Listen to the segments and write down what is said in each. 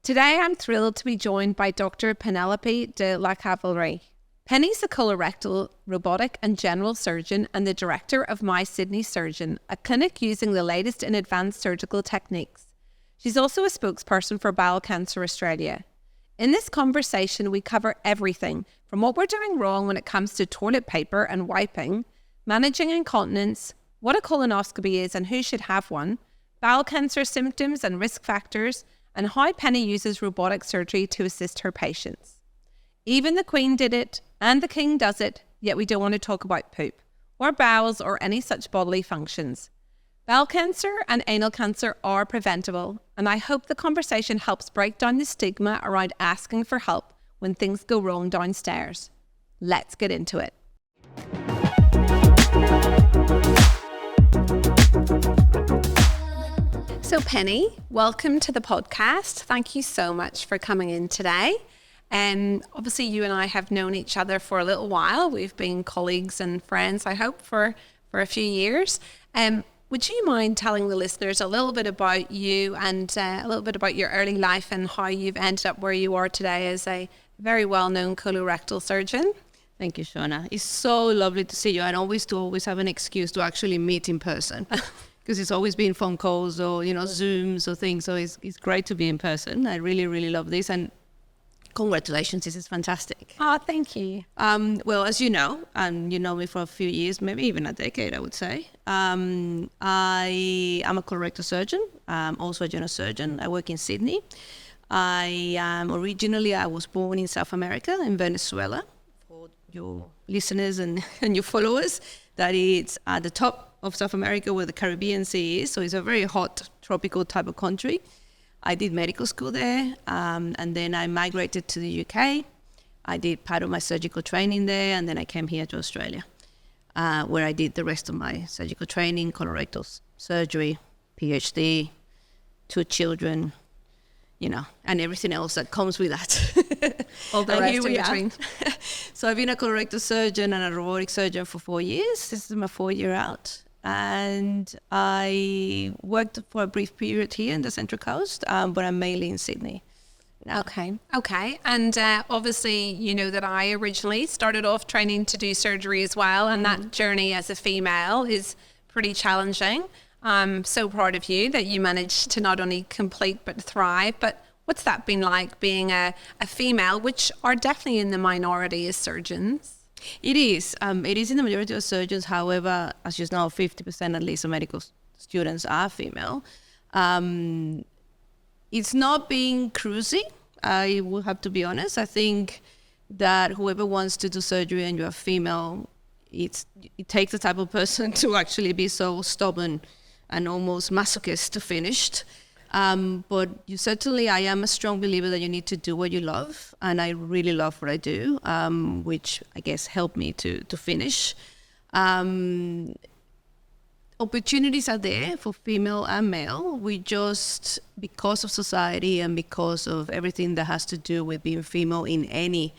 Today I'm thrilled to be joined by Dr Penelope De Lacavalerie. Penny's a colorectal, robotic and general surgeon and the director of My Sydney Surgeon, a clinic using the latest in advanced surgical techniques. She's also a spokesperson for Bowel Cancer Australia. In this conversation, we cover everything from what we're doing wrong when it comes to toilet paper and wiping, managing incontinence, what a colonoscopy is and who should have one, bowel cancer symptoms and risk factors, and how Penny uses robotic surgery to assist her patients. Even the Queen did it, and the King does it, yet we don't want to talk about poop, or bowels, or any such bodily functions. Bowel cancer and anal cancer are preventable, and I hope the conversation helps break down the stigma around asking for help when things go wrong downstairs. Let's get into it. So Penny, welcome to the podcast. Thank you so much for coming in today. Obviously you and I have known each other for a little while. We've been colleagues and friends, I hope, for a few years. Would you mind telling the listeners a little bit about you and a little bit about your early life and how you've ended up where you are today as a very well-known colorectal surgeon? Thank you, Shauna. It's so lovely to see you, and always have an excuse to actually meet in person. Because it's always been phone calls or, Zooms or things. So it's great to be in person. I really, really love this. And congratulations, this is fantastic. Oh, thank you. Well, as you know, and you know me for a few years, maybe even a decade, I would say. I am a colorectal surgeon. I'm also a general surgeon. I work in Sydney. I was born in South America, in Venezuela. For your listeners and your followers, that it's at the top of South America where the Caribbean Sea is. So it's a very hot, tropical type of country. I did medical school there, and then I migrated to the UK. I did part of my surgical training there, and then I came here to Australia, where I did the rest of my surgical training, colorectal surgery, PhD, 2 children, and everything else that comes with that. All the rest in between. So I've been a colorectal surgeon and a robotic surgeon for 4 years. This is my 4th year out. And I worked for a brief period here in the Central Coast, but I'm mainly in Sydney now. Okay. And obviously, you know that I originally started off training to do surgery as well, and that journey as a female is pretty challenging. I'm so proud of you that you managed to not only complete but thrive. But what's that been like being a female, which are definitely in the minority as surgeons? It is. It is in the majority of surgeons. However, as you know, 50% at least of medical students are female. It's not being cruisy, I will have to be honest. I think that whoever wants to do surgery and you're female, it takes the type of person to actually be so stubborn and almost masochist to finished. But I am a strong believer that you need to do what you love, and I really love what I do, which I guess helped me to finish. Opportunities are there for female and male. We just, because of society and because of everything that has to do with being female in any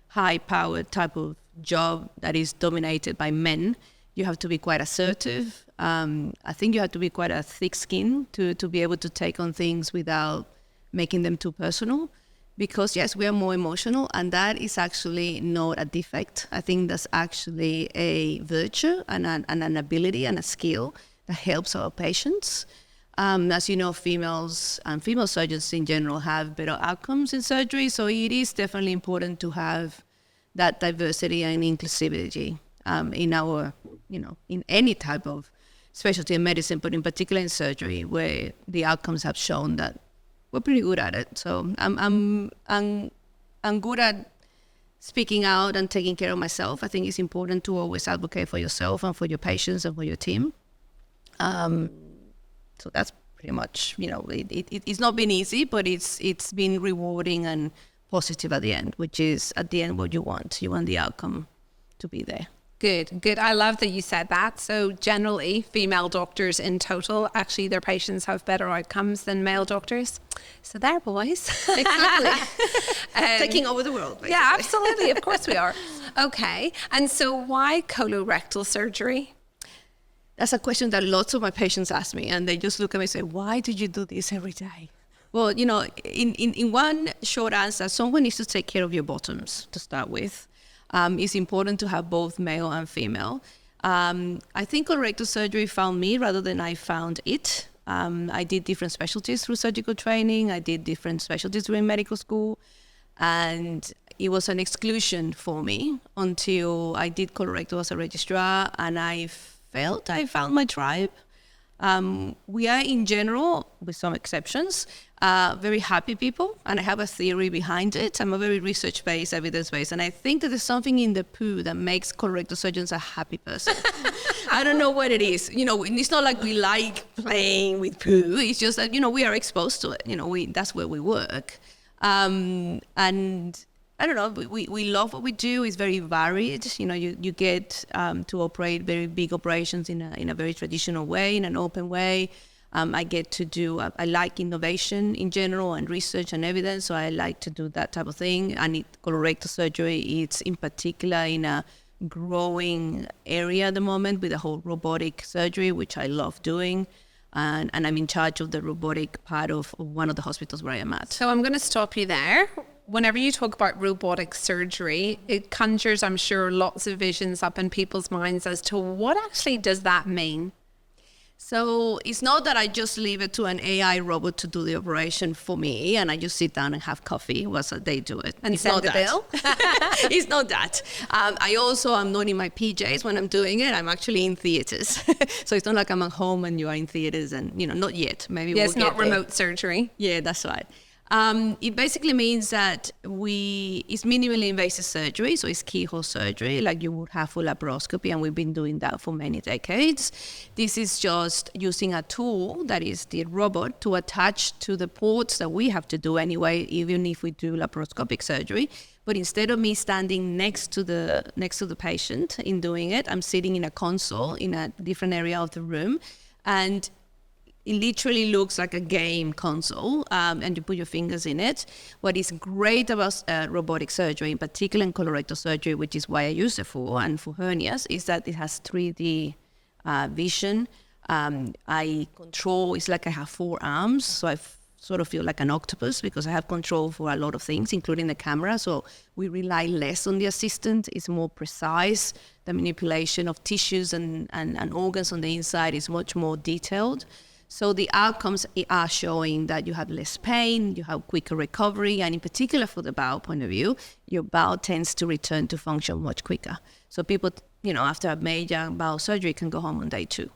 high-powered type of job that is dominated by men, you have to be quite assertive. I think you have to be quite a thick skin to be able to take on things without making them too personal. Because yes, we are more emotional, and that is actually not a defect. I think that's actually a virtue and an ability and a skill that helps our patients. As you know, females and female surgeons in general have better outcomes in surgery. So it is definitely important to have that diversity and inclusivity in our, in any type of specialty in medicine, but in particular in surgery, where the outcomes have shown that we're pretty good at it. So I'm good at speaking out and taking care of myself. I think it's important to always advocate for yourself and for your patients and for your team. So that's pretty much, it's not been easy, but it's been rewarding and positive at the end, which is at the end what you want. You want the outcome to be there. Good. I love that you said that. So generally, female doctors in total, actually their patients have better outcomes than male doctors. So they're boys. Exactly. Taking over the world, basically. Yeah, absolutely. Of course we are. Okay. And so why colorectal surgery? That's a question that lots of my patients ask me, and they just look at me and say, why do you do this every day? Well, in one short answer, someone needs to take care of your bottoms to start with. It's important to have both male and female. I think colorectal surgery found me rather than I found it. I did different specialties through surgical training. I did different specialties during medical school. And it was an exclusion for me until I did colorectal as a registrar, and I felt I found my tribe. We are, in general, with some exceptions, very happy people, and I have a theory behind it. I'm a very research-based, evidence-based, and I think that there's something in the poo that makes colorectal surgeons a happy person. I don't know what it is. It's not like we like playing with poo. It's just that, we are exposed to it. That's where we work. And I don't know, we love what we do. It's very varied. You get to operate very big operations in a very traditional way, in an open way. I get to do, I like innovation in general and research and evidence, so I like to do that type of thing. And colorectal surgery, it's in particular in a growing area at the moment with the whole robotic surgery, which I love doing. And I'm in charge of the robotic part of one of the hospitals where I am at. So I'm going to stop you there. Whenever you talk about robotic surgery, it conjures, I'm sure, lots of visions up in people's minds as to what actually does that mean? So it's not that I just leave it to an AI robot to do the operation for me and I just sit down and have coffee whilst they do it. And send the bill? It's not that. I also am not in my PJs when I'm doing it. I'm actually in theatres. So it's not like I'm at home and you are in theatres and, not yet. Maybe we'll it's not remote surgery. Yeah, that's right. It basically means that it's minimally invasive surgery, so it's keyhole surgery, like you would have for laparoscopy, and we've been doing that for many decades. This is just using a tool, that is the robot, to attach to the ports that we have to do anyway, even if we do laparoscopic surgery. But instead of me standing next to the patient in doing it, I'm sitting in a console in a different area of the room, and it literally looks like a game console, and you put your fingers in it. What is great about robotic surgery, in particular in colorectal surgery, which is why I use it for, and for hernias, is that it has 3D vision. I control, it's like I have 4 arms, so I sort of feel like an octopus because I have control for a lot of things, including the camera. So we rely less on the assistant. It's more precise. The manipulation of tissues and organs on the inside is much more detailed. So the outcomes are showing that you have less pain, you have quicker recovery, and in particular for the bowel point of view, your bowel tends to return to function much quicker. So people, after a major bowel surgery can go home on day 2.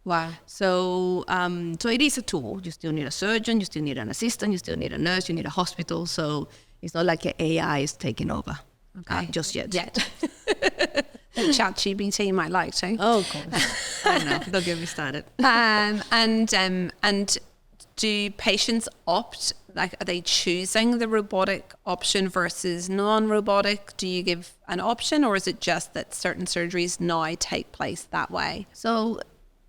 Wow. So it is a tool. You still need a surgeon, you still need an assistant, you still need a nurse, you need a hospital. So it's not like AI is taking over just yet. ChatGPT might like to. Oh, of course. I know. Don't get me started. And do patients opt? Like, are they choosing the robotic option versus non-robotic? Do you give an option, or is it just that certain surgeries now take place that way? So,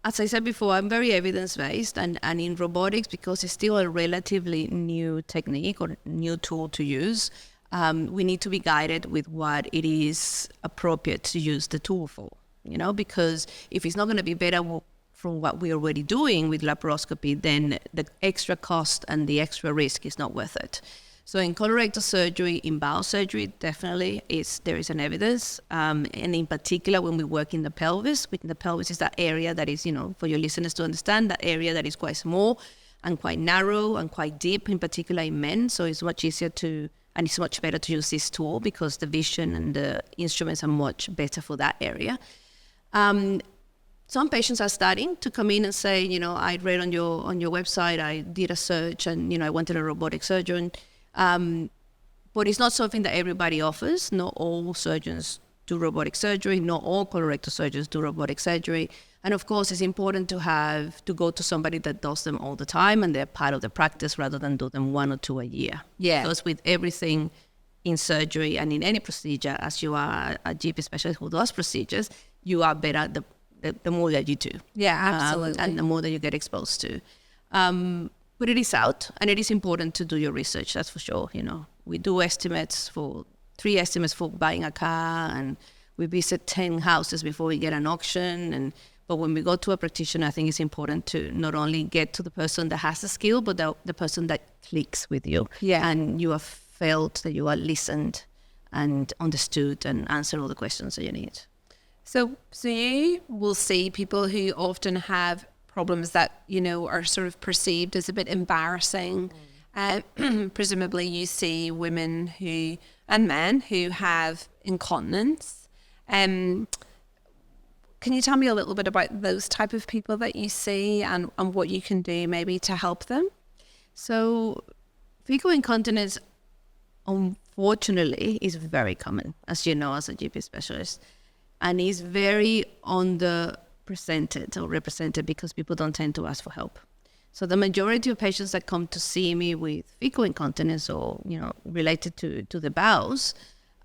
as I said before, I'm very evidence-based, and in robotics, because it's still a relatively new technique or new tool to use, we need to be guided with what it is appropriate to use the tool for, because if it's not going to be better from what we're already doing with laparoscopy, then the extra cost and the extra risk is not worth it. So in colorectal surgery, in bowel surgery, definitely there is an evidence. And in particular, when we work in the pelvis, the pelvis is that area that is, for your listeners to understand, that area that is quite small and quite narrow and quite deep, in particular in men. So it's much easier and it's much better to use this tool because the vision and the instruments are much better for that area. Some patients are starting to come in and say, I read on your website, I did a search and, I wanted a robotic surgeon. But it's not something that everybody offers. Not all surgeons do robotic surgery. Not all colorectal surgeons do robotic surgery. And of course, it's important to go to somebody that does them all the time and they're part of the practice rather than do them 1 or 2 a year. Yeah. Because with everything in surgery and in any procedure, as you are a GP specialist who does procedures, you are better the more that you do. Yeah, absolutely. And the more that you get exposed to. But it is out, and it is important to do your research, that's for sure. We do 3 estimates for buying a car, and we visit 10 houses before we get an auction. But when we go to a practitioner, I think it's important to not only get to the person that has the skill, but the person that clicks with you. Yeah. And you have felt that you are listened and understood and answered all the questions that you need. So you will see people who often have problems that, you know, are sort of perceived as a bit embarrassing. Presumably you see women who, and men who have incontinence. Can you tell me a little bit about those type of people that you see and what you can do maybe to help them? So fecal incontinence, unfortunately, is very common, as you know, as a GP specialist, and is very underrepresented or represented because people don't tend to ask for help. So the majority of patients that come to see me with fecal incontinence or, you know, related to the bowels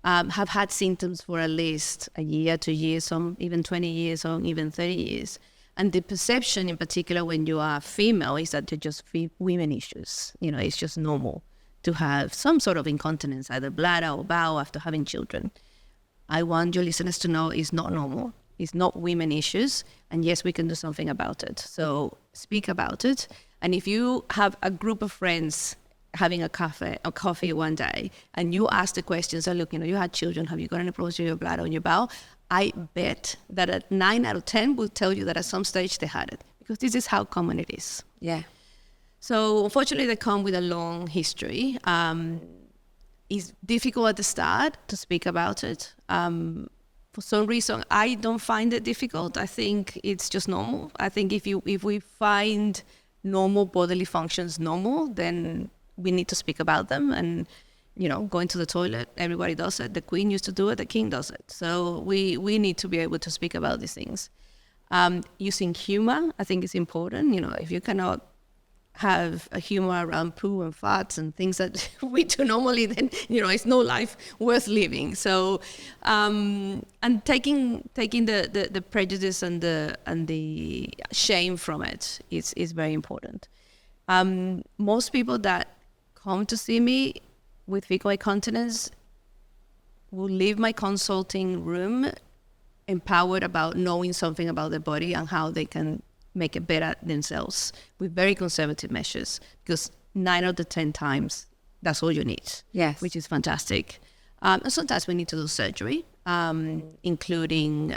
have had symptoms for at least a year, 2 years, some even 20 years, or even 30 years. And the perception in particular when you are female is that they're just women issues. You know, it's just normal to have some sort of incontinence, either bladder or bowel after having children. I want your listeners to know it's not normal. It's not women issues. And yes, we can do something about it. So speak about it. And if you have a group of friends having a coffee one day, and you ask the questions, look, you know, you had children, have you got any problems with your bladder or your bowel? I bet that at 9 out of 10 will tell you that at some stage they had it, because this is how common it is. Yeah. So unfortunately, they come with a long history. It's difficult at the start to speak about it. For some reason, I don't find it difficult. I think it's just normal. I think if we find normal bodily functions normal, then we need to speak about them. And, you know, going to the toilet, everybody does it. The Queen used to do it, the King does it. So we need to be able to speak about these things. Using humor, I think is important. You know, if you cannot have a humor around poo and farts and things that we do normally, then, you know, it's no life worth living. So, and taking the prejudice and the shame from it is very important. Most people that come to see me with fecal incontinence will leave my consulting room empowered about knowing something about their body and how they can make it better themselves with very conservative measures, because 9 out of 10 times that's all you need. Yes. Which is fantastic. And sometimes we need to do surgery, including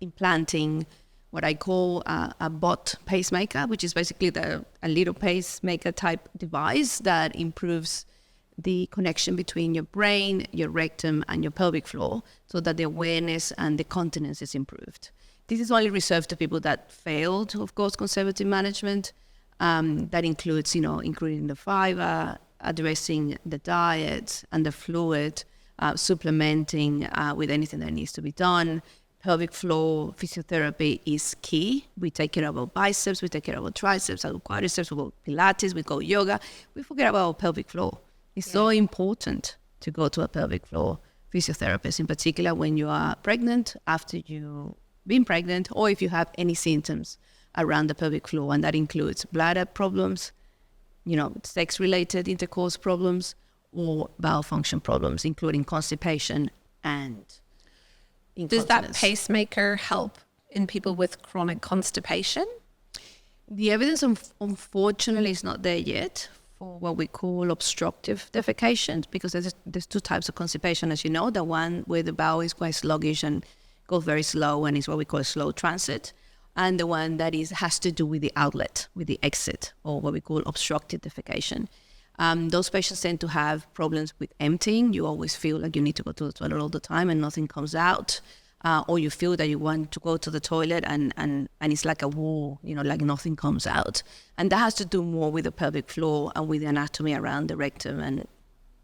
implanting what I call a bot pacemaker, which is basically a little pacemaker type device that improves the connection between your brain, your rectum, and your pelvic floor, so that the awareness and the continence is improved. This is only reserved to people that failed, of course, conservative management. That includes, you know, including the fiber, addressing the diet and the fluid, supplementing with anything that needs to be done. Pelvic floor physiotherapy is key. We take care of our biceps, we take care of our triceps, our quadriceps, we go Pilates, we go yoga. We forget about our pelvic floor. It's so important to go to a pelvic floor physiotherapist, in particular when you are pregnant, after you've been pregnant, or if you have any symptoms around the pelvic floor, and that includes bladder problems, you know, sex-related intercourse problems, or bowel function problems, including constipation and incontinence. Does that pacemaker help in people with chronic constipation? The evidence, unfortunately, is not there yet for what we call obstructive defecation, because there's 2 types of constipation, as you know. The one where the bowel is quite sluggish and goes very slow and is what we call slow transit, and the one that has to do with the outlet, with the exit, or what we call obstructive defecation. Those patients tend to have problems with emptying. You always feel like you need to go to the toilet all the time and nothing comes out. Or you feel that you want to go to the toilet and it's like a wall, you know, like nothing comes out. And that has to do more with the pelvic floor and with the anatomy around the rectum, and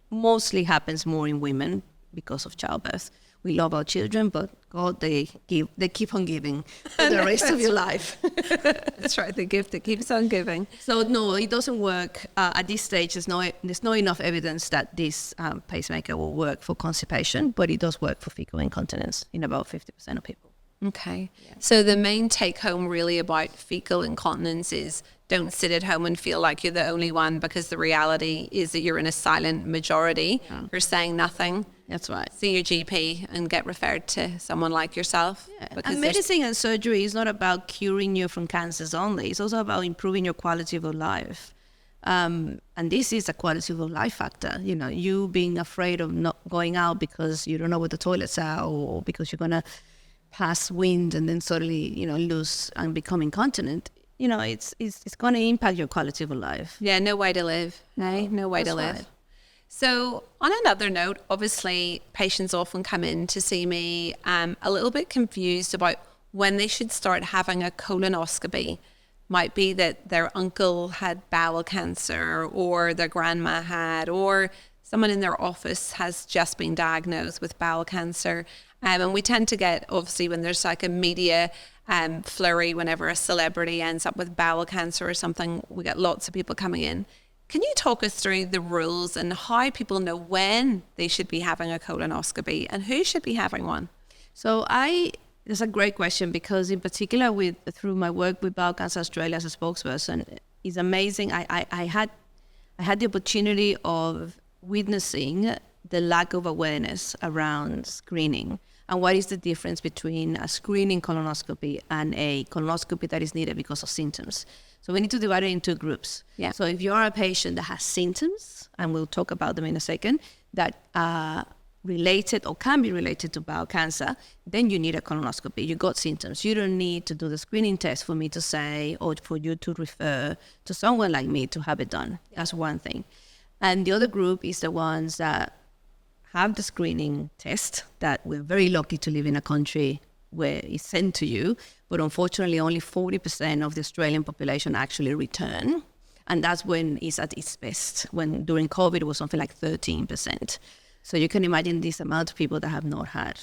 mostly happens more in women because of childbirth. We love our children, but God, they keep on giving for the rest of your life. That's right, the gift that keeps on giving. So no, it doesn't work at this stage. There's no enough evidence that this pacemaker will work for constipation, but it does work for fecal incontinence in about 50% of people. Okay. So the main take home really about fecal incontinence is don't sit at home and feel like you're the only one, because the reality is that you're in a silent majority. You're saying nothing. That's right. See your GP and get referred to someone like yourself. Yeah. Because And medicine and surgery is not about curing you from cancers only. It's also about improving your quality of life. And this is a quality of life factor. You know, you being afraid of not going out because you don't know where the toilets are, or because you're going to pass wind and then suddenly, you know, lose and become incontinent. You know, it's going to impact your quality of life. Yeah, no way to live. No way to live. Right. So on another note, obviously patients often come in to see me a little bit confused about when they should start having a colonoscopy. Might be that their uncle had bowel cancer, or their grandma had, or someone in their office has just been diagnosed with bowel cancer. And we tend to get, obviously, when there's like a media flurry, whenever a celebrity ends up with bowel cancer or something, we get lots of people coming in. Can you talk us through the rules and how people know when they should be having a colonoscopy and who should be having one? So it's a great question, because in particular through my work with Bowel Cancer Australia as a spokesperson, it's amazing. I had the opportunity of witnessing the lack of awareness around screening, and what is the difference between a screening colonoscopy and a colonoscopy that is needed because of symptoms. So we need to divide it into groups. Yeah. So if you are a patient that has symptoms, and we'll talk about them in a second, that are related or can be related to bowel cancer, then you need a colonoscopy. You got symptoms. You don't need to do the screening test for me to say, or for you to refer to someone like me to have it done. That's one thing. And the other group is the ones that have the screening test, that we're very lucky to live in a country where it's sent to you, but unfortunately only 40% of the Australian population actually return. And that's when it's at its best. When during COVID, it was something like 13%. So you can imagine this amount of people that have not had.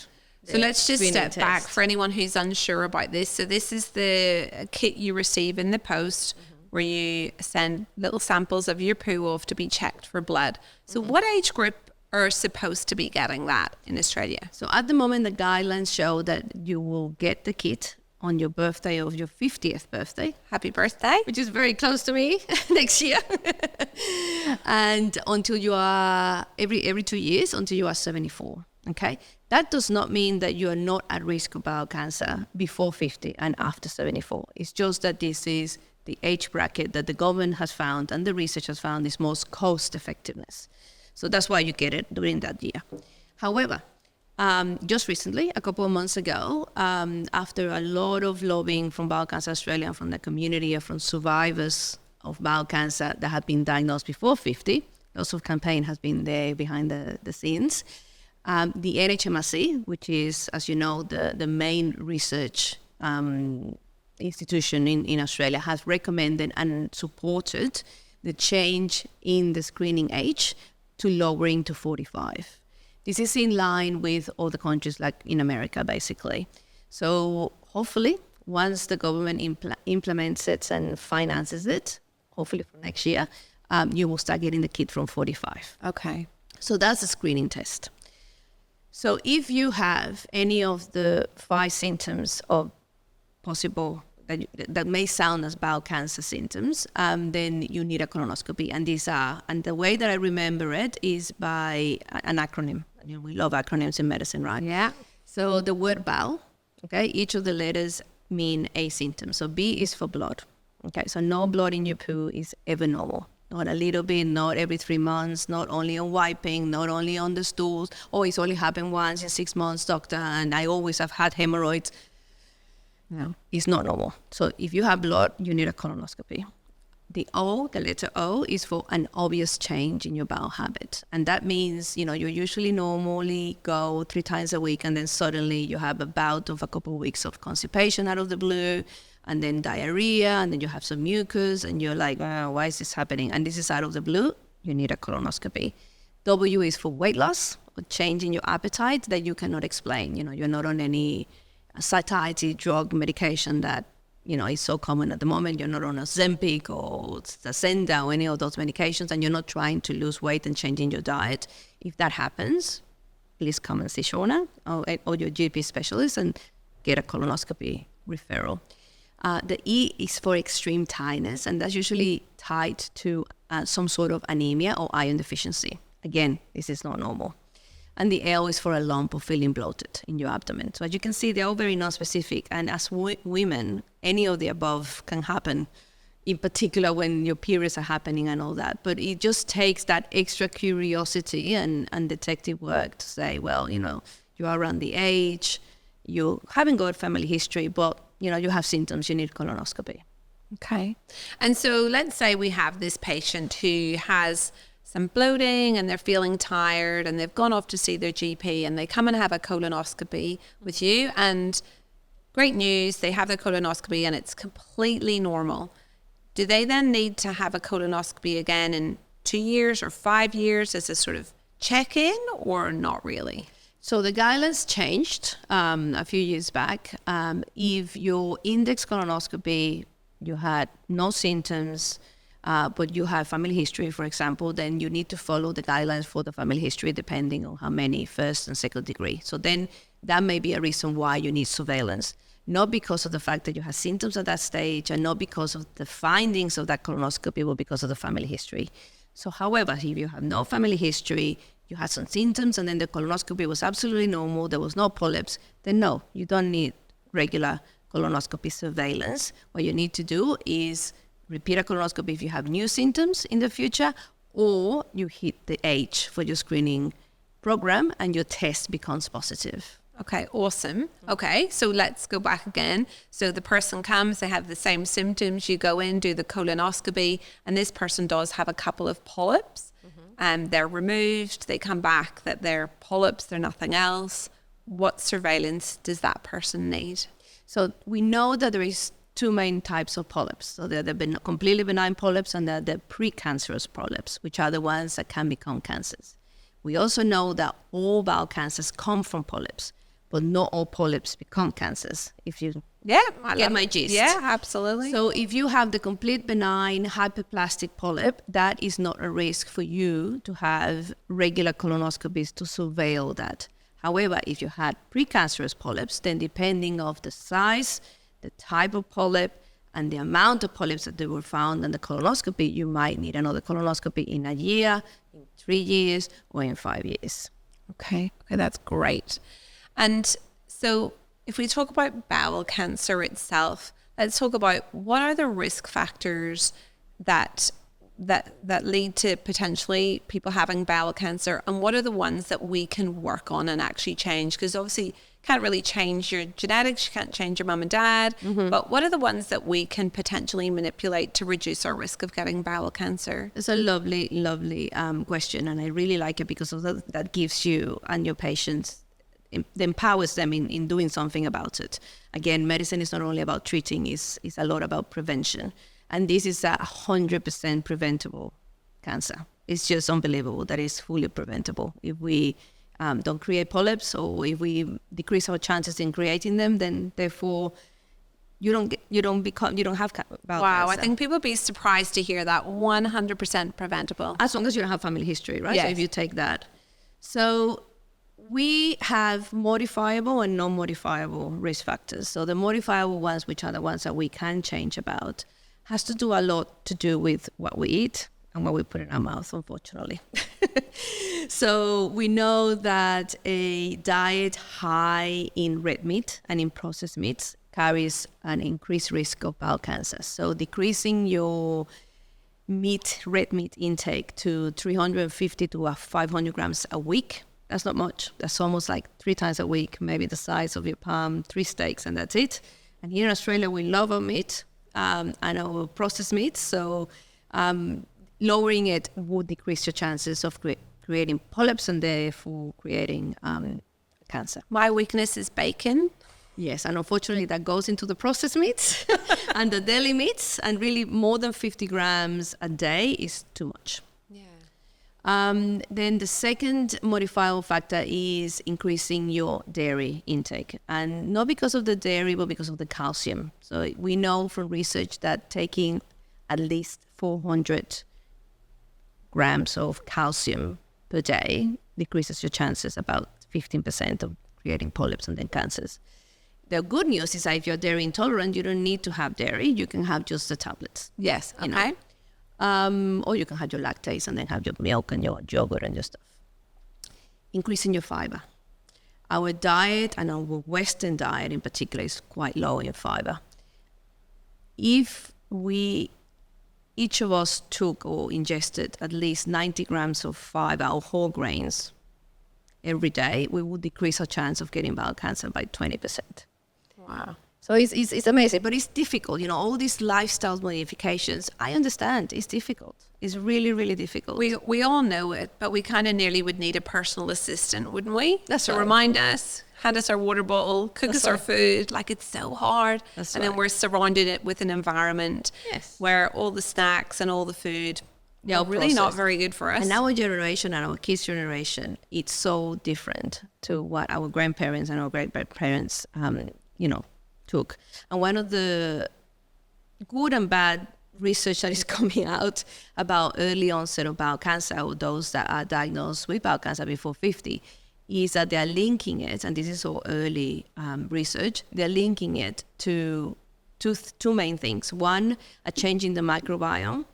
So let's just step back for anyone who's unsure about this. So this is the kit you receive in the post, where you send little samples of your poo off to be checked for blood. So what age group are supposed to be getting that in Australia? So at the moment, the guidelines show that you will get the kit on your birthday, of your 50th birthday. Happy birthday. Which is very close to me next year. And until you are, every 2 years, until you are 74, okay? That does not mean that you are not at risk of bowel cancer before 50 and after 74. It's just that this is the age bracket that the government has found and the research has found is most cost effectiveness. So that's why you get it during that year. However, just recently, a couple of months ago, after a lot of lobbying from Bowel Cancer Australia and from the community and from survivors of bowel cancer that have been diagnosed before 50, lots of campaign has been there behind the scenes. The NHMRC, which is, as you know, the main research institution in Australia, has recommended and supported the change in the screening age to lowering to 45. This is in line with other countries, like in America, basically. So hopefully, once the government implements it and finances it, hopefully for next year, you will start getting the kit from 45. Okay. So that's a screening test. So if you have any of the 5 symptoms of possible that may sound as bowel cancer symptoms, then you need a colonoscopy. And the way that I remember it is by an acronym. You know, we love acronyms in medicine, right? Yeah. So the word bowel, okay, each of the letters mean a symptom. So B is for blood. Okay, so no blood in your poo is ever normal. Not a little bit, not every 3 months, not only on wiping, not only on the stools. Oh, it's only happened once in 6 months, doctor, and I always have had hemorrhoids. No, it's not normal. So if you have blood, you need a colonoscopy. The letter O, is for an obvious change in your bowel habit. And that means, you usually normally go 3 times a week, and then suddenly you have a bout of a couple of weeks of constipation out of the blue, and then diarrhea, and then you have some mucus, and you're like, oh, why is this happening? And this is out of the blue, you need a colonoscopy. W is for weight loss, or change in your appetite that you cannot explain. You're not on any satiety drug medication that, is so common at the moment. You're not on a Ozempic or Saxenda or any of those medications, and you're not trying to lose weight and changing your diet. If that happens, please come and see Shauna or your GP specialist and get a colonoscopy referral. The E is for extreme tiredness, and that's usually tied to some sort of anemia or iron deficiency. Again, this is not normal. And the L is for a lump or feeling bloated in your abdomen. So as you can see, they're all very non-specific. And as women, any of the above can happen, in particular when your periods are happening and all that. But it just takes that extra curiosity and detective work to say, well, you know, you are around the age, you haven't got family history, but, you know, you have symptoms, you need colonoscopy. Okay. And so let's say we have this patient who has some bloating and they're feeling tired and they've gone off to see their GP and they come and have a colonoscopy with you, and great news, they have their colonoscopy and it's completely normal. Do they then need to have a colonoscopy again in 2 years or 5 years as a sort of check-in, or not really? So the guidelines changed a few years back. If your index colonoscopy, you had no symptoms, but you have family history, for example, then you need to follow the guidelines for the family history depending on how many first and second degree. So then that may be a reason why you need surveillance, not because of the fact that you have symptoms at that stage and not because of the findings of that colonoscopy, but because of the family history. So however, if you have no family history, you had some symptoms and then the colonoscopy was absolutely normal, there was no polyps, then no, you don't need regular colonoscopy surveillance. What you need to do is repeat a colonoscopy if you have new symptoms in the future, or you hit the age for your screening program and your test becomes positive. Okay, awesome. Okay, so let's go back again. So the person comes, they have the same symptoms, you go in, do the colonoscopy, and this person does have a couple of polyps, and they're removed, they come back that they're polyps, they're nothing else. What surveillance does that person need? So we know that there is two main types of polyps. So they're the completely benign polyps and they're the precancerous polyps, which are the ones that can become cancers. We also know that all bowel cancers come from polyps, but not all polyps become cancers. If you get my gist. Yeah, absolutely. So if you have the complete benign hyperplastic polyp, that is not a risk for you to have regular colonoscopies to surveil that. However, if you had precancerous polyps, then depending on the size, the type of polyp, and the amount of polyps that they were found in the colonoscopy, you might need another colonoscopy in a year, in 3 years, or in 5 years. Okay, that's great. And so if we talk about bowel cancer itself, let's talk about what are the risk factors that lead to potentially people having bowel cancer, and what are the ones that we can work on and actually change? Because obviously you can't really change your genetics, you can't change your mum and dad, but what are the ones that we can potentially manipulate to reduce our risk of getting bowel cancer? It's a lovely, lovely question, and I really like it because of that gives you and your patients, it empowers them in doing something about it. Again, medicine is not only about treating, it's a lot about prevention. And this is 100% preventable cancer. It's just unbelievable that it's fully preventable. If we don't create polyps, or if we decrease our chances in creating them, then therefore you don't have bowel cancer. I think people would be surprised to hear that 100% preventable. As long as you don't have family history, right? Yes. So if you take that. So we have modifiable and non-modifiable risk factors. So the modifiable ones, which are the ones that we can change about, has to do a lot to do with what we eat and what we put in our mouth, unfortunately. So we know that a diet high in red meat and in processed meats carries an increased risk of bowel cancer. So decreasing your red meat intake to 350 to 500 grams a week, that's not much. That's almost like 3 times a week, maybe the size of your palm, 3 steaks, and that's it. And here in Australia, we love our meat. And our processed meats, so lowering it would decrease your chances of creating polyps and therefore creating cancer. My weakness is bacon. Yes, and unfortunately that goes into the processed meats and the deli meats, and really more than 50 grams a day is too much. Then the second modifiable factor is increasing your dairy intake, and not because of the dairy, but because of the calcium. So we know from research that taking at least 400 grams of calcium per day decreases your chances about 15% of creating polyps and then cancers. the good news is that if you're dairy intolerant, you don't need to have dairy. You can have just the tablets. Yes. you Okay. know. Or you can have your lactase and then have your milk and your yogurt and your stuff. Increasing your fiber. Our diet, and our Western diet in particular, is quite low in fiber. If each of us took or ingested at least 90 grams of fiber or whole grains every day, we would decrease our chance of getting bowel cancer by 20%. Wow. So it's amazing, but it's difficult. All these lifestyle modifications, I understand, it's difficult. It's really, really difficult. We all know it, but we kind of nearly would need a personal assistant, wouldn't we? That's to right. remind us, hand us our water bottle, cook us our food. Like, it's so hard. That's and then right. we're surrounded it with an environment Yes. where all the snacks and all the food Yeah, are really not processed. very good for us. And our generation and our kids' generation, it's so different to what our grandparents and our great-grandparents, took. And one of the good and bad research that is coming out about early onset of bowel cancer, or those that are diagnosed with bowel cancer before 50, is that they are linking it, and this is all early research, they're linking it to two main things. One, a change in the microbiome,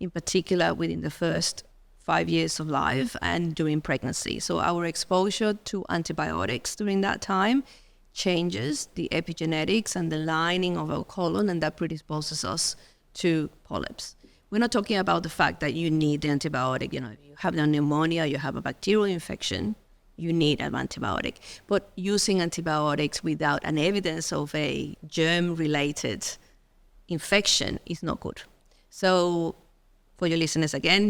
in particular within the first 5 years of life and during pregnancy. So our exposure to antibiotics during that time changes the epigenetics and the lining of our colon, and that predisposes us to polyps. We're not talking about the fact that you need the antibiotic. If you have a pneumonia, you have a bacterial infection, you need an antibiotic. But using antibiotics without an evidence of a germ-related infection is not good. So for your listeners again,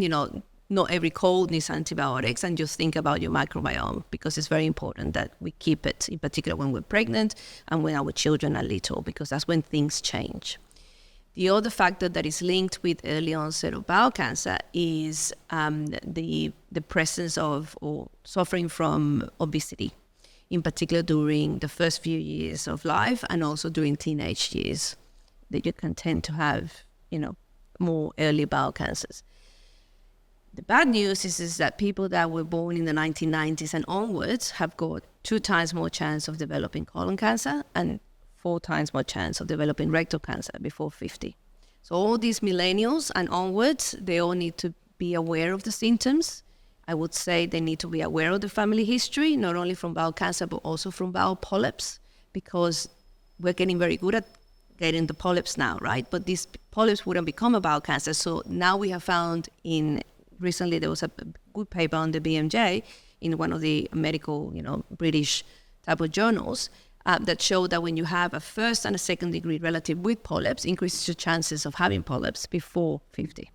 not every cold needs antibiotics, and just think about your microbiome, because it's very important that we keep it, in particular when we're pregnant and when our children are little, because that's when things change. The other factor that is linked with early onset of bowel cancer is the presence of or suffering from obesity, in particular during the first few years of life and also during teenage years, that you can tend to have, more early bowel cancers. The bad news is that people that were born in the 1990s and onwards have got 2 times more chance of developing colon cancer and 4 times more chance of developing rectal cancer before 50. So all these millennials and onwards, they all need to be aware of the symptoms. I would say they need to be aware of the family history, not only from bowel cancer, but also from bowel polyps, because we're getting very good at getting the polyps now, right? But these polyps wouldn't become a bowel cancer. So now we have found recently there was a good paper on the BMJ in one of the medical, British type of journals that showed that when you have a first and a second degree relative with polyps, increases your chances of having polyps before 50.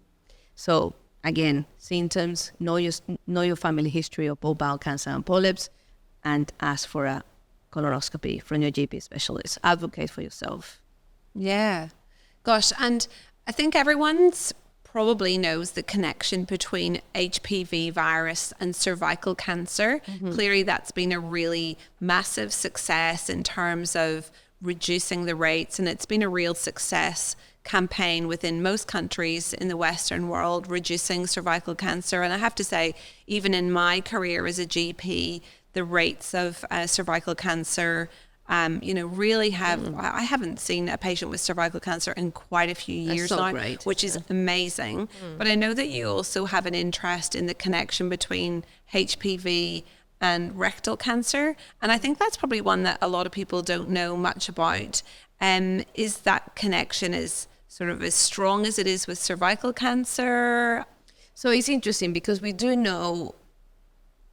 So again, symptoms, know your family history of both bowel cancer and polyps, and ask for a colonoscopy from your GP specialist. Advocate for yourself. Yeah. Gosh, and I think everyone's probably knows the connection between HPV virus and cervical cancer. Mm-hmm. Clearly, that's been a really massive success in terms of reducing the rates, and it's been a real success campaign within most countries in the Western world, reducing cervical cancer. And I have to say, even in my career as a GP, the rates of cervical cancer really have, I haven't seen a patient with cervical cancer in quite a few years now, great. Which is amazing. But I know that you also have an interest in the connection between HPV and rectal cancer. And I think that's probably one that a lot of people don't know much about. Is that connection is sort of as strong as it is with cervical cancer? So it's interesting because we do know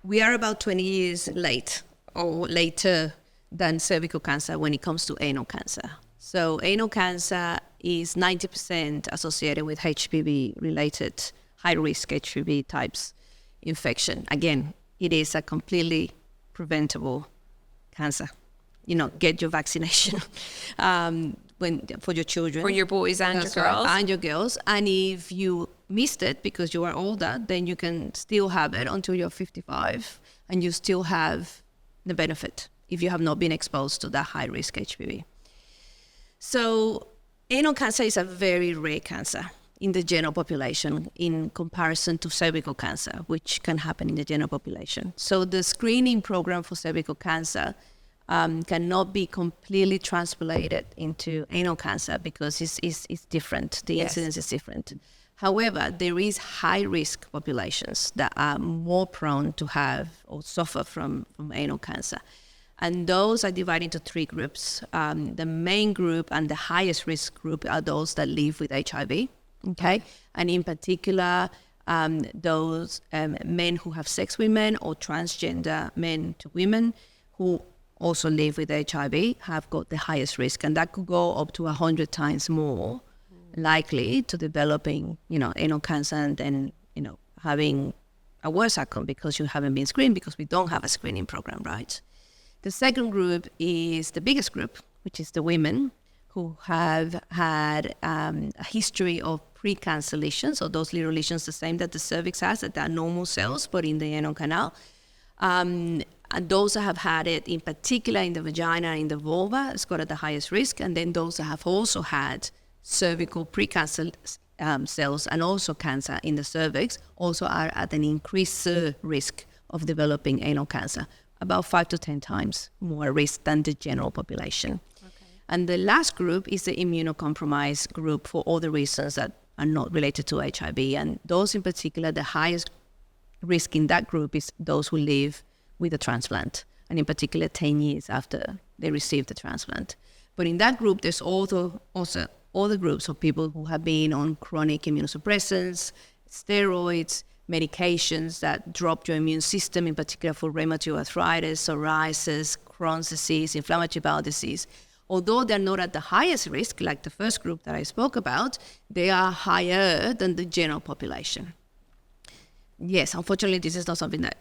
we are about 20 years late or later than cervical cancer when it comes to anal cancer. So anal cancer is 90% associated with HPV-related high-risk HPV types infection. Again, it is a completely preventable cancer. Get your vaccination for your children. For your boys and your girls. And your girls. And if you missed it because you are older, then you can still have it until you're 55, and you still have the benefit if you have not been exposed to that high-risk HPV. So anal cancer is a very rare cancer in the general population in comparison to cervical cancer, which can happen in the general population. So the screening program for cervical cancer cannot be completely transplanted into anal cancer because it's different. The incidence is different. However, there is high-risk populations that are more prone to have or suffer from anal cancer. And those are divided into 3 groups. The main group and the highest risk group are those that live with HIV, okay? And in particular, those men who have sex with men or transgender men to women who also live with HIV have got the highest risk. And that could go up to 100 times more likely to developing, anal cancer and then, having a worse outcome because you haven't been screened, because we don't have a screening program, right? The second group is the biggest group, which is the women who have had a history of pre-cancer lesions, so those little lesions the same that the cervix has, that are normal cells, but in the anal canal. And those that have had it, in particular in the vagina and in the vulva, has got at the highest risk. And then those that have also had cervical precancer cells and also cancer in the cervix also are at an increased risk of developing anal cancer, about 5 to 10 times more risk than the general population. Okay. And the last group is the immunocompromised group for all the reasons that are not related to HIV. And those in particular, the highest risk in that group is those who live with a transplant, and in particular 10 years after they receive the transplant. But in that group, there's also other groups of people who have been on chronic immunosuppressants, steroids, medications that drop your immune system, in particular for rheumatoid arthritis, psoriasis, Crohn's disease, inflammatory bowel disease. Although they're not at the highest risk, like the first group that I spoke about, they are higher than the general population. Yes, unfortunately, this is not something that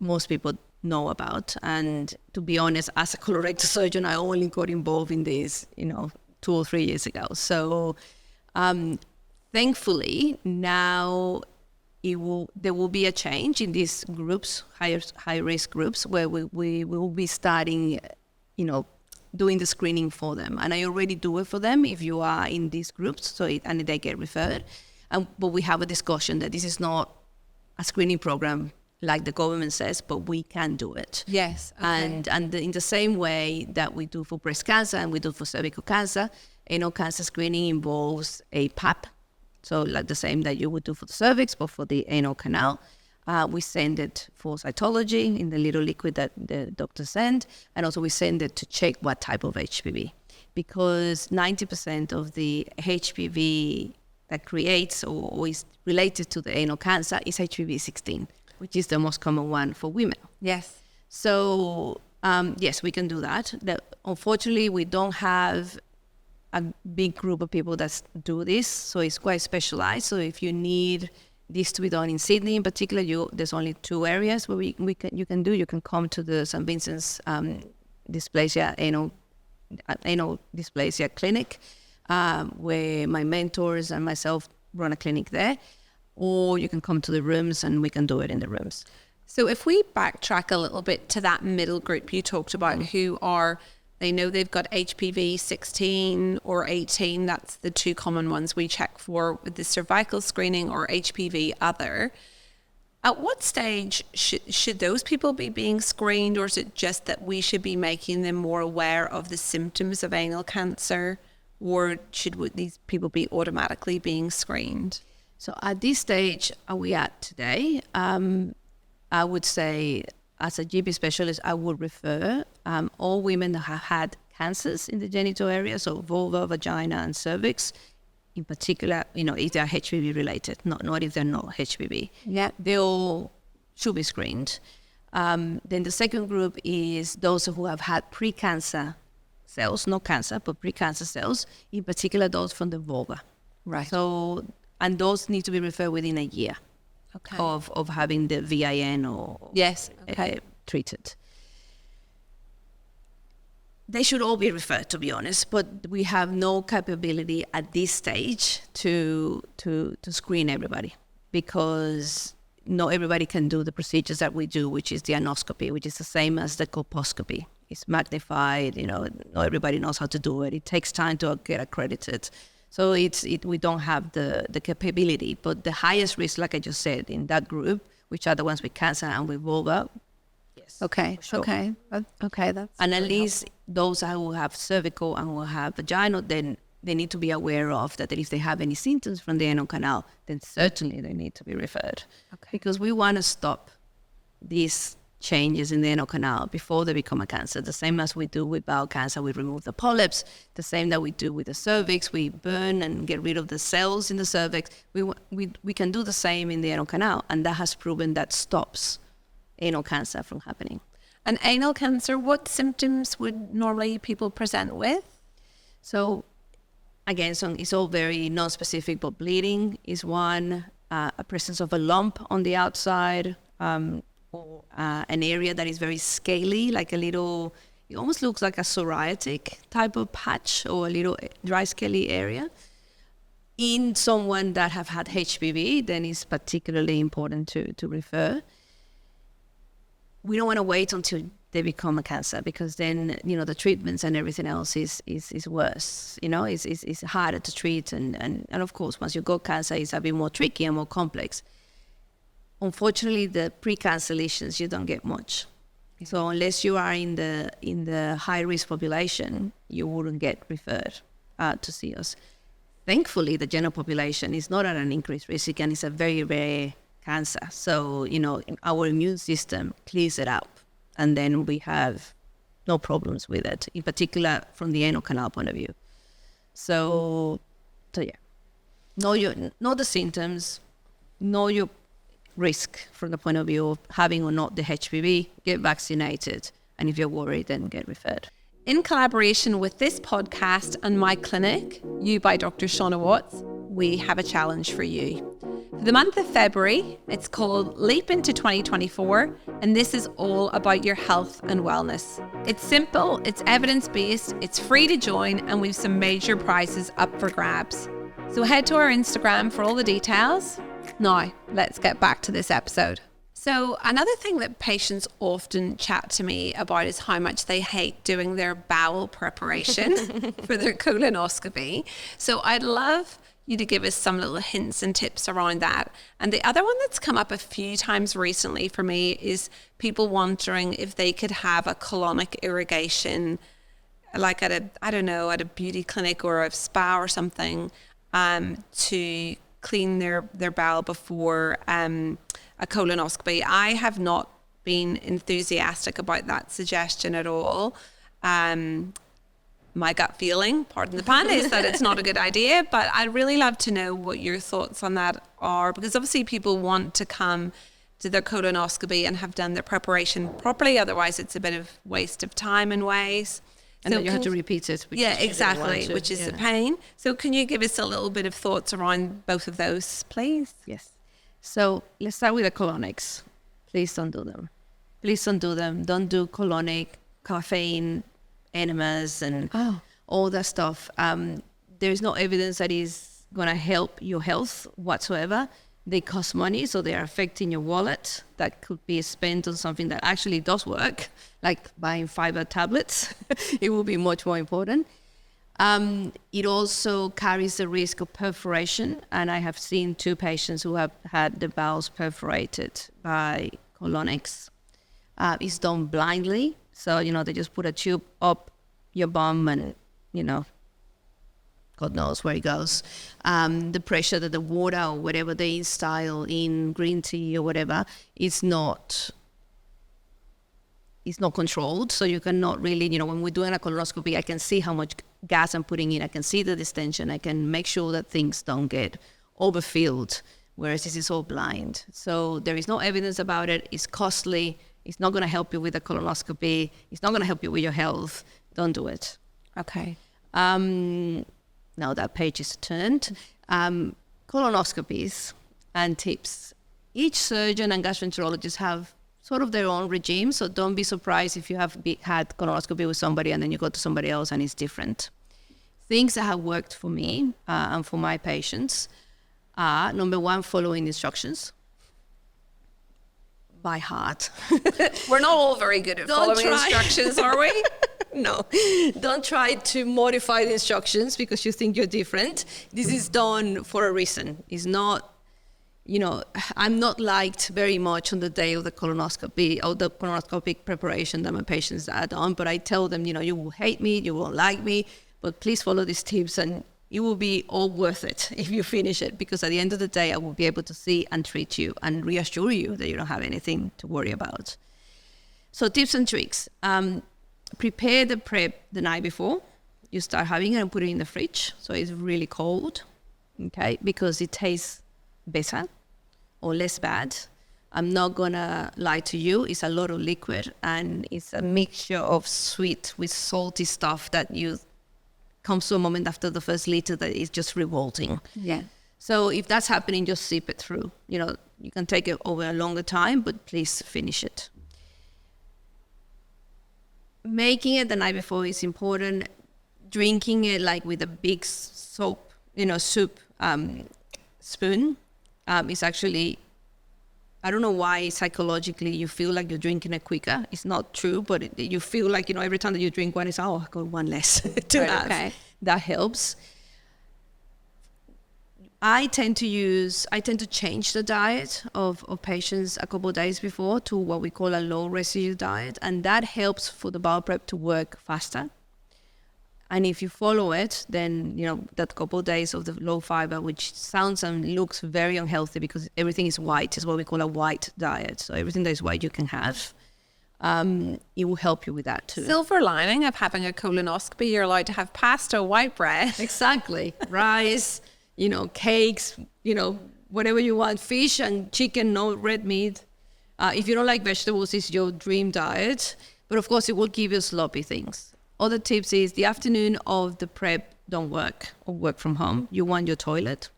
most people know about. And to be honest, as a colorectal surgeon, I only got involved in this, 2 or 3 years ago. So thankfully, now there will be a change in these groups, high-risk groups, where we will be starting, doing the screening for them. And I already do it for them if you are in these groups, and they get referred. But we have a discussion that this is not a screening program like the government says, but we can do it. Yes. Okay. And in the same way that we do for breast cancer and we do for cervical cancer, anal cancer screening involves a PAP, so like the same that you would do for the cervix, but for the anal canal. We send it for cytology in the little liquid that the doctor send, and also we send it to check what type of HPV, because 90% of the HPV that creates or is related to the anal cancer is HPV 16, which is the most common one for women. Yes. So, yes, we can do that. Unfortunately, we don't have a big group of people that do this, so it's quite specialized. So if you need this to be done in Sydney in particular, there's only 2 areas where you can come to the St. Vincent's dysplasia, anal dysplasia clinic, where my mentors and myself run a clinic there, or you can come to the rooms and we can do it in the rooms. So if we backtrack a little bit to that middle group you talked about, who are, they know they've got HPV 16 or 18, that's the 2 common ones we check for with the cervical screening, or HPV other. At what stage should those people be being screened, or is it just that we should be making them more aware of the symptoms of anal cancer, or should these people be automatically being screened? So at this stage are we at today, I would say as a GP specialist, I would refer all women that have had cancers in the genital area, so vulva, vagina, and cervix, in particular, if they are HPV related, not if they're not HPV. Yeah. They all should be screened. Then the second group is those who have had pre-cancer cells, not cancer, but pre-cancer cells, in particular those from the vulva. Right. So, and those need to be referred within a year. Okay. Of having the VIN or yes, okay. Treated. They should all be referred, to be honest, but we have no capability at this stage to screen everybody, because not everybody can do the procedures that we do, which is the anoscopy, which is the same as the colposcopy. It's magnified, not everybody knows how to do it. It takes time to get accredited. So we don't have the capability. But the highest risk, like I just said, in that group, which are the ones with cancer and with vulva, Yes. Okay. For sure. Okay. That's And at really least those who have cervical and who have vaginal, then they need to be aware of that if they have any symptoms from the anal canal, then certainly they need to be referred. Okay. Because we want to stop these changes in the anal canal before they become a cancer. The same as we do with bowel cancer, we remove the polyps. The same that we do with the cervix, we burn and get rid of the cells in the cervix. We can do the same in the anal canal, and that has proven that stops anal cancer from happening. And anal cancer, what symptoms would normally people present with? So again, so it's all very non-specific, but bleeding is one, a presence of a lump on the outside, or an area that is very scaly, like a little, it almost looks like a psoriatic type of patch or a little dry scaly area. In someone that have had HPV, then it's particularly important to refer. We don't want to wait until they become a cancer, because then, you know, the treatments and everything else is worse, you know, it's harder to treat. And of course, once you got cancer, it's a bit more tricky and more complex. Unfortunately, the pre-cancer lesions, you don't get much. Yeah. So unless you are in the high-risk population, you wouldn't get referred to see us. Thankfully, the general population is not at an increased risk, and it's a very rare cancer. So, you know, our immune system clears it up, and then we have no problems with it, in particular from the anal canal point of view. So yeah, know the symptoms, know your risk from the point of view of having or not the HPV, get vaccinated, and if you're worried, then get referred. In collaboration with this podcast and my clinic, You by Dr. Shauna Watts, we have a challenge for you. For the month of February, it's called Leap into 2024, and this is all about your health and wellness. It's simple, it's evidence-based, it's free to join, and we've some major prizes up for grabs. So head to our Instagram for all the details. Now, let's get back to this episode. So another thing that patients often chat to me about is how much they hate doing their bowel preparation for their colonoscopy. So I'd love you to give us some little hints and tips around that. And the other one that's come up a few times recently for me is people wondering if they could have a colonic irrigation, like at a beauty clinic or a spa or something, to clean their bowel before a colonoscopy. I have not been enthusiastic about that suggestion at all. My gut feeling, pardon the pun, is that it's not a good idea, but I'd really love to know what your thoughts on that are, because obviously people want to come to their colonoscopy and have done their preparation properly, otherwise it's a bit of waste of time in ways. And so then you have to repeat it. Yeah, exactly, which is a pain. So can you give us a little bit of thoughts around both of those, please? Yes. So let's start with the colonics. Please don't do them. Please don't do them. Don't do colonic, caffeine, enemas, and all that stuff. There is no evidence that is going to help your health whatsoever. They cost money, so they are affecting your wallet. That could be spent on something that actually does work, like buying fiber tablets. It will be much more important. It also carries the risk of perforation, and I have seen 2 patients who have had the bowels perforated by colonics. It's done blindly, so, you know, they just put a tube up your bum and, you know, God knows where it goes. The pressure that the water or whatever they instill in green tea or whatever is not controlled. So you cannot really, you know, when we're doing a colonoscopy, I can see how much gas I'm putting in. I can see the distension. I can make sure that things don't get overfilled, whereas this is all blind. So there is no evidence about it. It's costly. It's not going to help you with a colonoscopy. It's not going to help you with your health. Don't do it. Okay. Now that page is turned. Colonoscopies and tips. Each surgeon and gastroenterologist have sort of their own regime, so don't be surprised if you have had colonoscopy with somebody and then you go to somebody else and it's different. Things that have worked for me and for my patients are, number 1, following instructions by heart. We're not all very good at following instructions, are we? No, don't try to modify the instructions because you think you're different. This is done for a reason. It's not, I'm not liked very much on the day of the colonoscopy or the colonoscopic preparation that my patients add on, but I tell them, you will hate me, you won't like me, but please follow these tips and it will be all worth it if you finish it, because at the end of the day, I will be able to see and treat you and reassure you that you don't have anything to worry about. So tips and tricks. Prepare the prep the night before. You start having it and put it in the fridge so it's really cold, okay, because it tastes better or less bad. I'm not gonna lie to you, it's a lot of liquid and it's a mixture of sweet with salty stuff that comes to a moment after the first liter that is just revolting. Yeah. So if that's happening, just sip it through. You can take it over a longer time, but please finish it. Making it the night before is important. Drinking it like with a big soup spoon is actually, I don't know why psychologically you feel like you're drinking it quicker. It's not true, but you feel like, every time that you drink one, it's, I got one less to have. Okay. That helps. I tend to change the diet of patients a couple of days before to what we call a low residue diet, and that helps for the bowel prep to work faster. And if you follow it, then, that couple of days of the low fiber, which sounds and looks very unhealthy because everything is white, is what we call a white diet. So everything that is white you can have. It will help you with that too. Silver lining of having a colonoscopy, you're allowed to have pasta, white bread. Exactly. Rice, cakes, whatever you want, fish and chicken, no red meat. If you don't like vegetables, it's your dream diet. But of course, it will give you sloppy things. Other tips is the afternoon of the prep don't work or work from home. You want your toilet.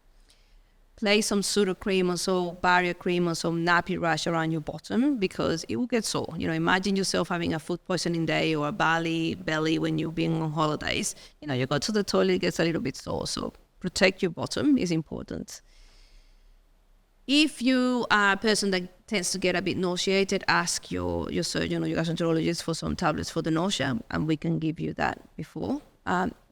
Place some pseudo cream or so barrier cream or some nappy rash around your bottom because it will get sore. Imagine yourself having a food poisoning day or a belly when you're being on holidays. You go to the toilet, it gets a little bit sore. So protect your bottom is important. If you are a person that tends to get a bit nauseated, ask your surgeon or your gastroenterologist for some tablets for the nausea, and we can give you that before.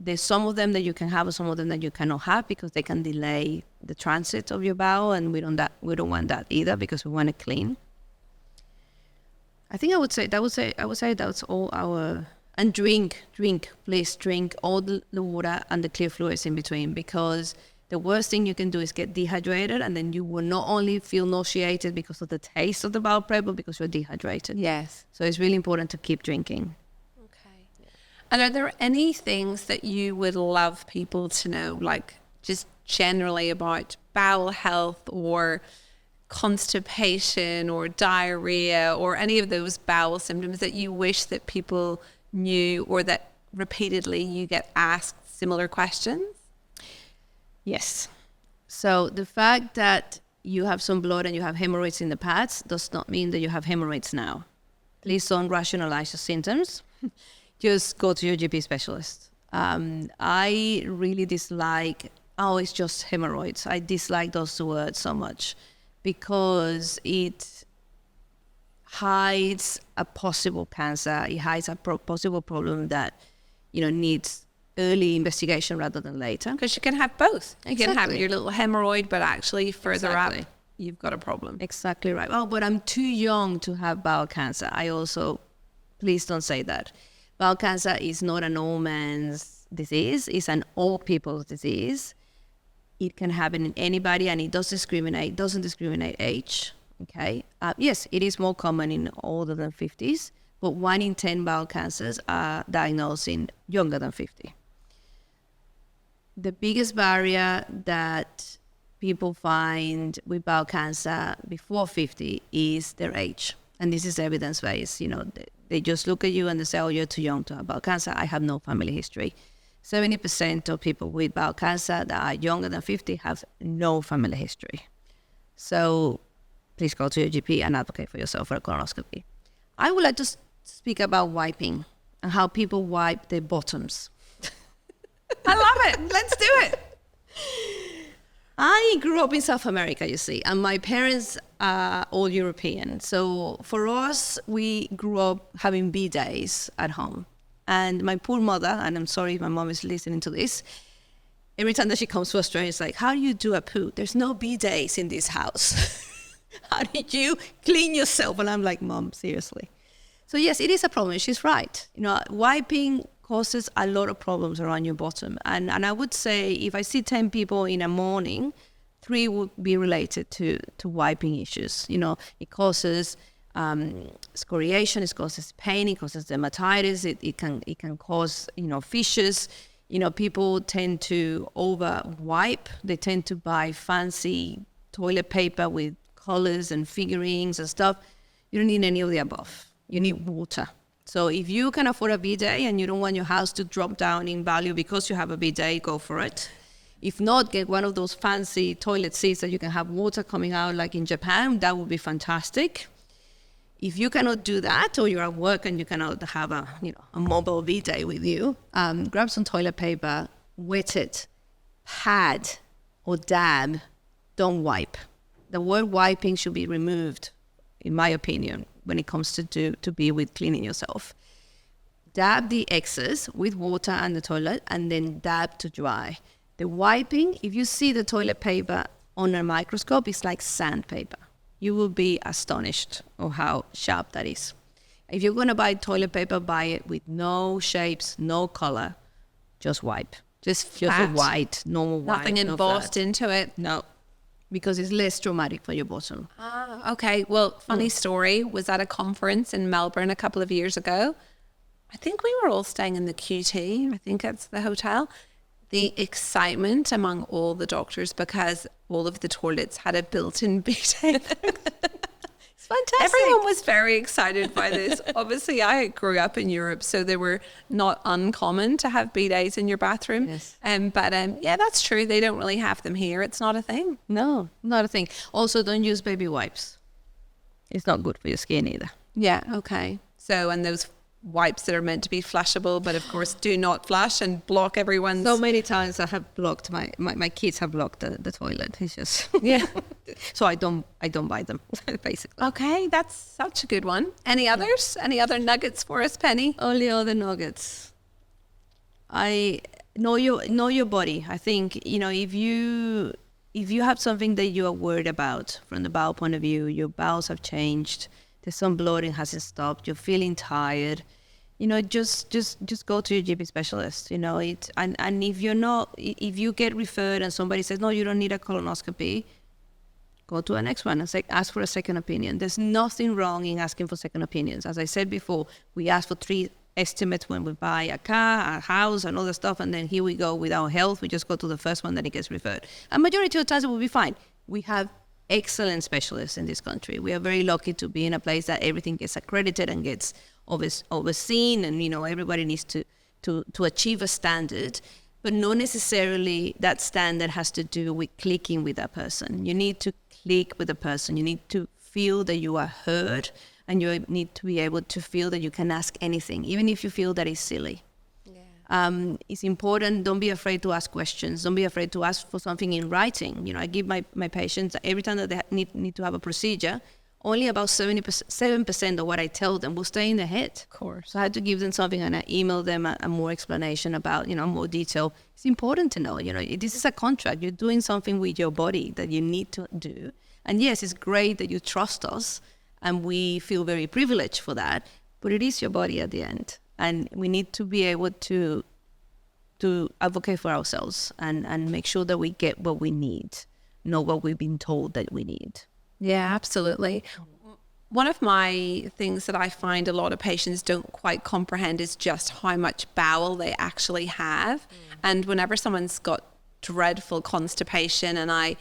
There's some of them that you can have and some of them that you cannot have because they can delay the transit of your bowel, and we don't want that either because we want it clean. I think I would say that's all our... And drink, please drink all the water and the clear fluids in between, because the worst thing you can do is get dehydrated, and then you will not only feel nauseated because of the taste of the bowel prep, but because you're dehydrated. Yes. So it's really important to keep drinking. Okay. And are there any things that you would love people to know, like just generally about bowel health or constipation or diarrhea or any of those bowel symptoms that you wish that people knew, or that repeatedly you get asked similar questions? Yes. So the fact that you have some blood and you have hemorrhoids in the pads does not mean that you have hemorrhoids now. Please don't rationalize your symptoms. Just go to your GP specialist. I really dislike, it's just hemorrhoids. I dislike those two words so much because it hides a possible cancer. It hides a possible problem that, needs early investigation rather than later. Because you can have both. You Exactly. can have your little hemorrhoid, but actually further Exactly. up, you've got a problem. Exactly right. But I'm too young to have bowel cancer. Please don't say that. Bowel cancer is not an old man's disease. It's an old people's disease. It can happen in anybody, and it doesn't discriminate age. Okay. Yes, it is more common in older than 50s, but 1 in 10 bowel cancers are diagnosed in younger than 50. The biggest barrier that people find with bowel cancer before 50 is their age. And this is evidence-based. They just look at you and they say, you're too young to have bowel cancer. I have no family history. 70% of people with bowel cancer that are younger than 50 have no family history. So please go to your GP and advocate for yourself for a colonoscopy. I would like to speak about wiping and how people wipe their bottoms. I love it. Let's do it. I grew up in South America, you see, and my parents are all European. So for us, we grew up having bidets at home. And my poor mother, and I'm sorry if my mom is listening to this, every time that she comes to Australia, it's like, how do you do a poo? There's no bidets in this house. How did you clean yourself? And I'm like, Mom, seriously. So yes, it is a problem. She's right. Wiping causes a lot of problems around your bottom. And I would say if I see 10 people in a morning, 3 would be related to wiping issues. It causes scoriation, it causes pain, it causes dermatitis, it can cause, fissures. People tend to over wipe. They tend to buy fancy toilet paper with colors and figurines and stuff. You don't need any of the above. You need water. So if you can afford a bidet and you don't want your house to drop down in value because you have a bidet, go for it. If not, get one of those fancy toilet seats that you can have water coming out like in Japan. That would be fantastic. If you cannot do that, or you're at work and you cannot have a mobile bidet with you, grab some toilet paper, wet it, pad or dab, don't wipe. The word wiping should be removed, in my opinion, when it comes to be with cleaning yourself. Dab the excess with water and the toilet, and then dab to dry. The wiping, if you see the toilet paper on a microscope, it's like sandpaper. You will be astonished of how sharp that is. If you're going to buy toilet paper, buy it with no shapes, no color. Just wipe. Just a white, normal white. Nothing embossed into it. No, because it's less traumatic for your bottom. Ah, okay. Well, funny story, was at a conference in Melbourne a couple of years ago. I think we were all staying in the QT. I think that's the hotel. The excitement among all the doctors because all of the toilets had a built-in bidet. It's fantastic. Everyone was very excited by this. Obviously, I grew up in Europe, so they were not uncommon to have bidets in your bathroom. Yes. But yeah, that's true. They don't really have them here. It's not a thing. No, not a thing. Also, don't use baby wipes. It's not good for your skin either. Yeah, okay. So, and those wipes that are meant to be flushable, but of course do not flush and block everyone's... So many times I have blocked, my kids have blocked the toilet. It's just... Yeah. So I don't buy them, basically. Okay, that's such a good one. Any others? Any other nuggets for us, Penny? Only other nuggets. I know your body. I think, if you have something that you are worried about from the bowel point of view, your bowels have changed, there's some bloating hasn't stopped, you're feeling tired, just go to your GP specialist, and if you get referred and somebody says, no, you don't need a colonoscopy, go to the next one and ask for a second opinion. There's nothing wrong in asking for second opinions. As I said before, we ask for 3 estimates when we buy a car, a house, and other stuff, and then here we go with our health. We just go to the first one that it gets referred. And majority of the times it will be fine. We have excellent specialists in this country. We are very lucky to be in a place that everything gets accredited and gets overseen, and everybody needs to achieve a standard, but not necessarily that standard has to do with clicking with that person. You need to click with the person. You need to feel that you are heard, and you need to be able to feel that you can ask anything, even if you feel that it's silly. It's important. Don't be afraid to ask questions. Don't be afraid to ask for something in writing. I give my patients, every time that they need to have a procedure, only about 7% of what I tell them will stay in their head. Of course. So I had to give them something, and I email them a more explanation about, more detail. It's important to know, this is a contract. You're doing something with your body that you need to do. And yes, it's great that you trust us, and we feel very privileged for that, but it is your body at the end. And we need to be able to advocate for ourselves and make sure that we get what we need, not what we've been told that we need. Yeah, absolutely. One of my things that I find a lot of patients don't quite comprehend is just how much bowel they actually have. And whenever someone's got dreadful constipation and I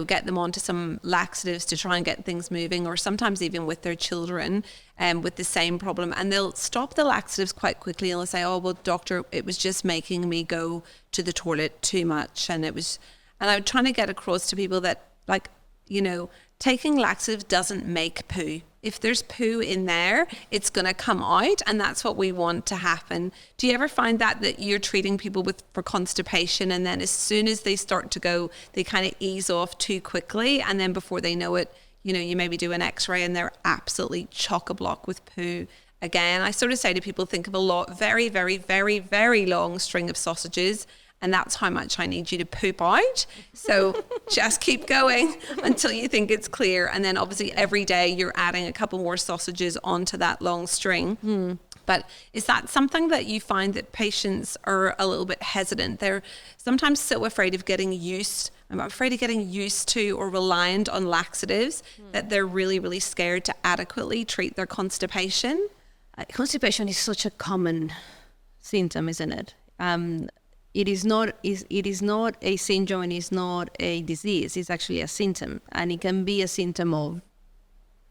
get them onto some laxatives to try and get things moving, or sometimes even with their children with the same problem, and they'll stop the laxatives quite quickly and they'll say, oh, well, doctor, it was just making me go to the toilet too much. And I'm trying to get across to people that, taking laxative doesn't make poo. If there's poo in there, it's going to come out, and that's what we want to happen. Do you ever find that you're treating people for constipation, and then as soon as they start to go, they kind of ease off too quickly, and then before they know it, you maybe do an x-ray and they're absolutely chock-a-block with poo again? I sort of say to people, think of very, very, very, very long string of sausages, and that's how much I need you to poop out. So just keep going until you think it's clear. And then obviously every day you're adding a couple more sausages onto that long string. But is that something that you find that patients are a little bit hesitant? They're sometimes so afraid of getting used. I'm afraid of getting used to or reliant on laxatives that they're really, really scared to adequately treat their constipation. Constipation is such a common symptom, isn't it? It is not a syndrome, and it's not a disease. It's actually a symptom, and it can be a symptom of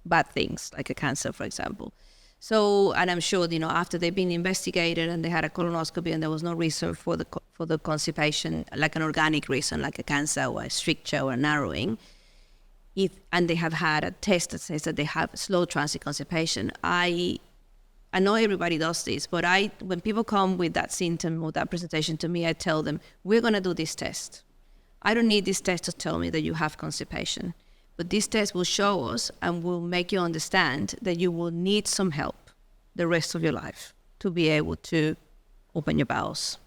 bad things, like a cancer, for example. So, and I'm sure, after they've been investigated and they had a colonoscopy and there was no reason for the constipation, like an organic reason, like a cancer or a stricture or a narrowing, and they have had a test that says that they have slow transit constipation. I know everybody does this, but when people come with that symptom or that presentation to me, I tell them, we're going to do this test. I don't need this test to tell me that you have constipation. But this test will show us and will make you understand that you will need some help the rest of your life to be able to open your bowels.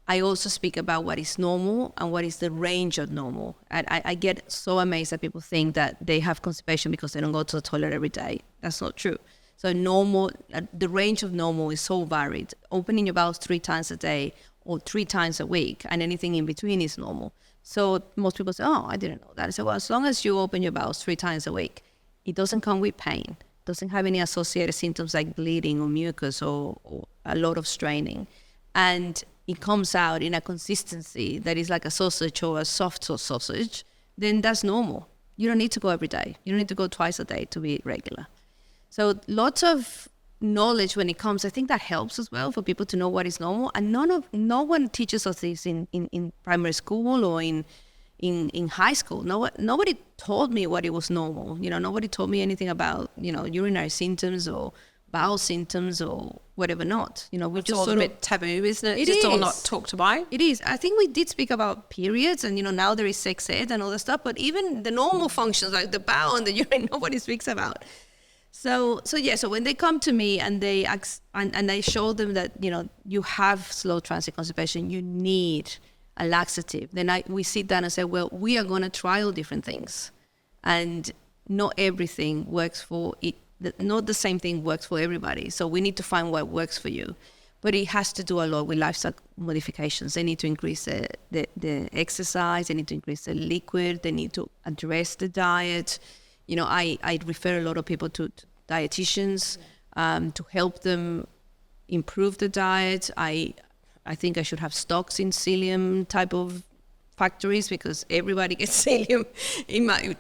I also speak about what is normal and what is the range of normal. And I get so amazed that people think that they have constipation because they don't go to the toilet every day. That's not true. So normal, the range of normal is so varied. Opening your bowels 3 times a day or 3 times a week, and anything in between is normal. So most people say, oh, I didn't know that. I say, well, as long as you open your bowels 3 times a week, it doesn't come with pain, doesn't have any associated symptoms like bleeding or mucus or a lot of straining. And it comes out in a consistency that is like a sausage or a soft sausage, then that's normal. You don't need to go every day. You don't need to go twice a day to be regular. So lots of knowledge when it comes. I think that helps as well for people to know what is normal. And no one teaches us this in primary school or in high school. Nobody told me what it was normal. Nobody told me anything about urinary symptoms or bowel symptoms or whatever not. We it's just all sort a of bit taboo, isn't it? It Just all is. not talked about. It is. I think we did speak about periods, and now there is sex ed and all that stuff. But even the normal functions like the bowel and the urine, nobody speaks about. So when they come to me and they and I show them that you have slow transit constipation, you need a laxative, then we sit down and say, well, we are going to trial different things, and not everything works for it. Not the same thing works for everybody. So we need to find what works for you, but it has to do a lot with lifestyle modifications. They need to increase the exercise. They need to increase the liquid. They need to address the diet. I refer a lot of people to dietitians to help them improve the diet. I think I should have stocks in psyllium type of factories, because everybody gets psyllium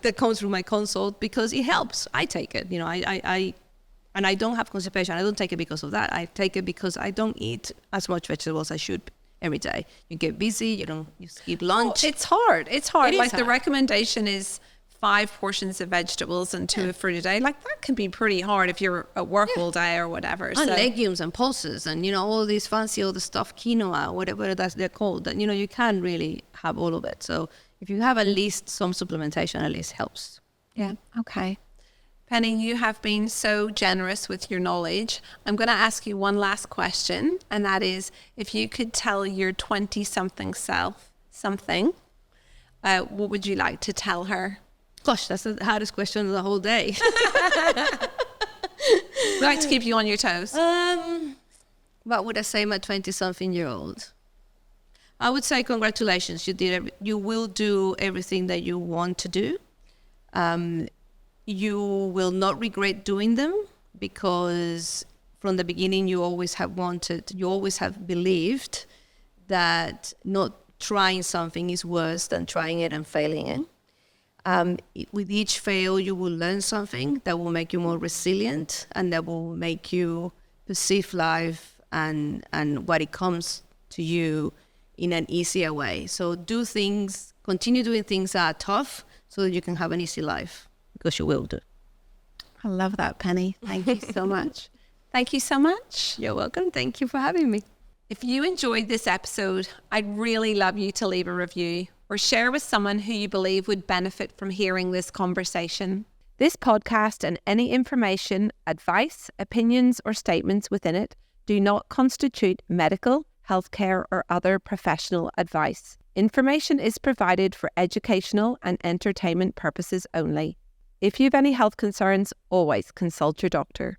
that comes through my consult, because it helps. I take it. And I don't have constipation. I don't take it because of that. I take it because I don't eat as much vegetables as I should every day. You get busy. You skip lunch. It's hard. It's hard. It is Like hard. The recommendation is 5 portions of vegetables and 2 of fruit a day. Like that can be pretty hard if you're at work all day or whatever. And legumes and pulses and all these fancy other stuff, quinoa, whatever they're called. That you can really have all of it. So if you have at least some supplementation, at least helps. Yeah. Okay. Penny, you have been so generous with your knowledge. I'm going to ask you one last question, and that is, if you could tell your 20-something self something, what would you like to tell her? Gosh, that's the hardest question of the whole day. We like to keep you on your toes. What would I say my 20-something-year-old? I would say congratulations. You will do everything that you want to do. You will not regret doing them, because from the beginning you always have believed that not trying something is worse than trying it and failing it. With each fail, you will learn something that will make you more resilient, and that will make you perceive life and what it comes to you in an easier way. So continue doing things that are tough so that you can have an easy life, because you will do. I love that, Penny. Thank you so much. Thank you so much. You're welcome. Thank you for having me. If you enjoyed this episode, I'd really love you to leave a review or share with someone who you believe would benefit from hearing this conversation. This podcast and any information, advice, opinions, or statements within it do not constitute medical, healthcare, or other professional advice. Information is provided for educational and entertainment purposes only. If you have any health concerns, always consult your doctor.